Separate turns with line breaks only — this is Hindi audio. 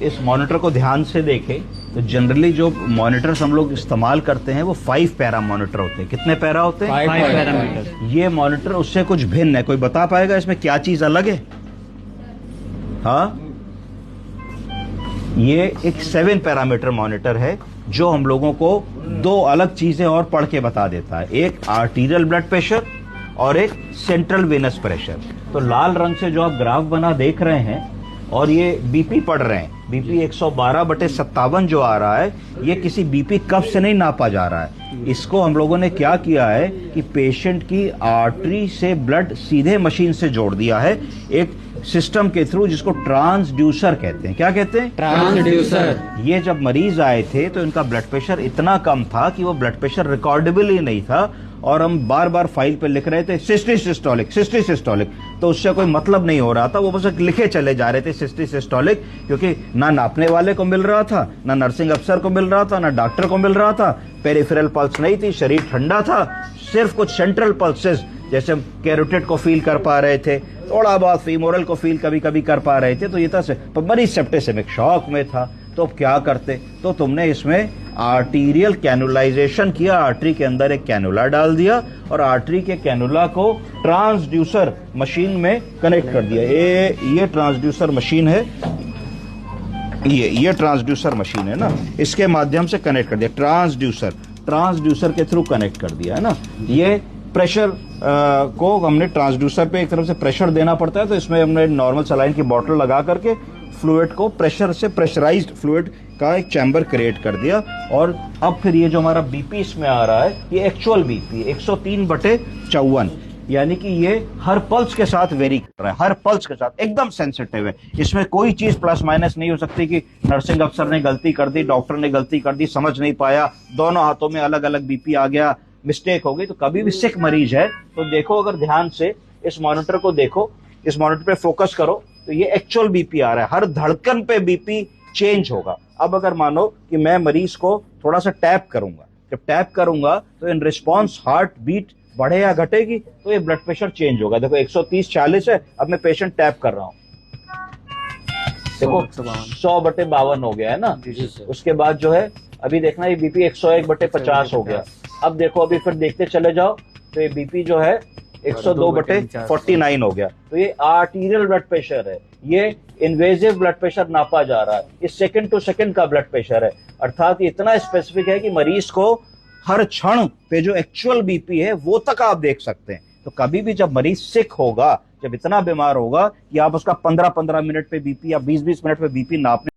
इस मॉनिटर को ध्यान से देखें तो जनरली जो मॉनिटर्स हम लोग इस्तेमाल करते हैं वो 5 पैरा मॉनिटर होते हैं। कितने पैरा होते हैं?
5 पैरामीटर।
ये मॉनिटर उससे कुछ भिन्न है। कोई बता पाएगा इसमें क्या चीज अलग है? हाँ, ये एक 7 पैरामीटर मॉनिटर है जो हम लोगों को 2 अलग चीजें और पढ़ के बता देता है, एक आर्टीरियल ब्लड प्रेशर और एक सेंट्रल वेनस प्रेशर। तो लाल रंग से जो आप ग्राफ बना देख रहे हैं और ये बीपी पढ़ रहे हैं, बीपी 112/57 जो आ रहा है, ये किसी बीपी कप से नहीं नापा जा रहा है। इसको हम लोगों ने क्या किया है कि पेशेंट की आर्टरी से ब्लड सीधे मशीन से जोड़ दिया है एक सिस्टम के थ्रू, जिसको ट्रांसड्यूसर कहते हैं। क्या कहते हैं?
ट्रांसड्यूसर।
ये जब मरीज आए थे तो इनका ब्लड प्रेशर इतना कम था कि वो ब्लड प्रेशर रिकॉर्डेबल ही नहीं था, और हम बार बार फाइल पे लिख रहे थे सिस्टरी सिस्टोलिक, सिस्टरी सिस्टोलिक, तो उससे कोई मतलब नहीं हो रहा था। वो बस लिखे चले जा रहे थे सिस्टरी सिस्टोलिक, क्योंकि ना नापने वाले को मिल रहा था, ना नर्सिंग अफसर को मिल रहा था, ना डॉक्टर को मिल रहा था। पेरिफेरल पल्स नहीं थी, शरीर ठंडा था, सिर्फ कुछ सेंट्रल पल्सेस जैसे हम कैरोटिड को फील कर पा रहे थे, थोड़ा बहुत फीमोरल को फील कभी कभी कर पा रहे थे। तो ये था पर मरीज सेप्टिसेमिक शॉक में था। तो अब क्या करते? तो तुमने इसमें आर्टीरियल कैनुलाइजेशन किया, आर्टरी के अंदर एक कैनुला डाल दिया और आर्टरी के कैनुला को ट्रांसड्यूसर मशीन में कनेक्ट कर दिया। ये ट्रांसड्यूसर मशीन है, ये ट्रांसड्यूसर मशीन है ना, इसके माध्यम से कनेक्ट कर दिया। ट्रांसड्यूसर के थ्रू कनेक्ट कर दिया है ना। ये प्रेशर को हमने ट्रांसड्यूसर पे एक तरफ से प्रेशर देना पड़ता है, तो इसमें हमने नॉर्मल सलाइन की बोतल लगा करके फ्लूइड को प्रेशर से, प्रेशराइज्ड फ्लूइड का एक चैम्बर क्रिएट कर दिया। और अब फिर ये जो हमारा बीपी इसमें आ रहा है, ये एक्चुअल बीपी 103/54, यानी कि ये हर पल्स के साथ वेरी कर रहा है, हर पल्स के साथ एकदम सेंसिटिव है। इसमें कोई चीज प्लस माइनस नहीं हो सकती कि नर्सिंग अफसर ने गलती कर दी, डॉक्टर ने गलती कर दी, समझ नहीं पाया, दोनों हाथों में अलग अलग बीपी आ गया, मिस्टेक हो गई। तो कभी भी सिक मरीज है तो देखो, अगर ध्यान से इस मॉनिटर को देखो, इस मॉनिटर पे फोकस करो, तो ये एक्चुअल बीपी आ रहा है, हर धड़कन पे बीपी चेंज होगा। अब अगर मानो कि मैं मरीज को थोड़ा सा टैप करूंगा, जब टैप करूंगा तो इन रिस्पॉन्स हार्ट बीट बढ़े या घटेगी, तो ये ब्लड प्रेशर चेंज होगा। देखो 130/40 है, अब मैं पेशेंट टैप कर रहा हूं, देखो 100/52 हो गया है ना। उसके बाद जो है अभी देखना, ये बीपी 101/50 हो गया। अब देखो, अभी फिर देखते चले जाओ तो ये बीपी जो है 102/49 हो गया। तो ये आर्टीरियल ब्लड प्रेशर है, ये इन्वेजिव ब्लड प्रेशर नापा जा रहा है, ये सेकंड टू सेकंड का ब्लड प्रेशर है। अर्थात ये इतना स्पेसिफिक है कि मरीज को हर क्षण पे जो एक्चुअल बीपी है वो तक आप देख सकते हैं। तो कभी भी जब मरीज सिक होगा, जब इतना बीमार होगा कि आप उसका 15-15 मिनट पे बीपी या 20-20 मिनट पे बीपी नापने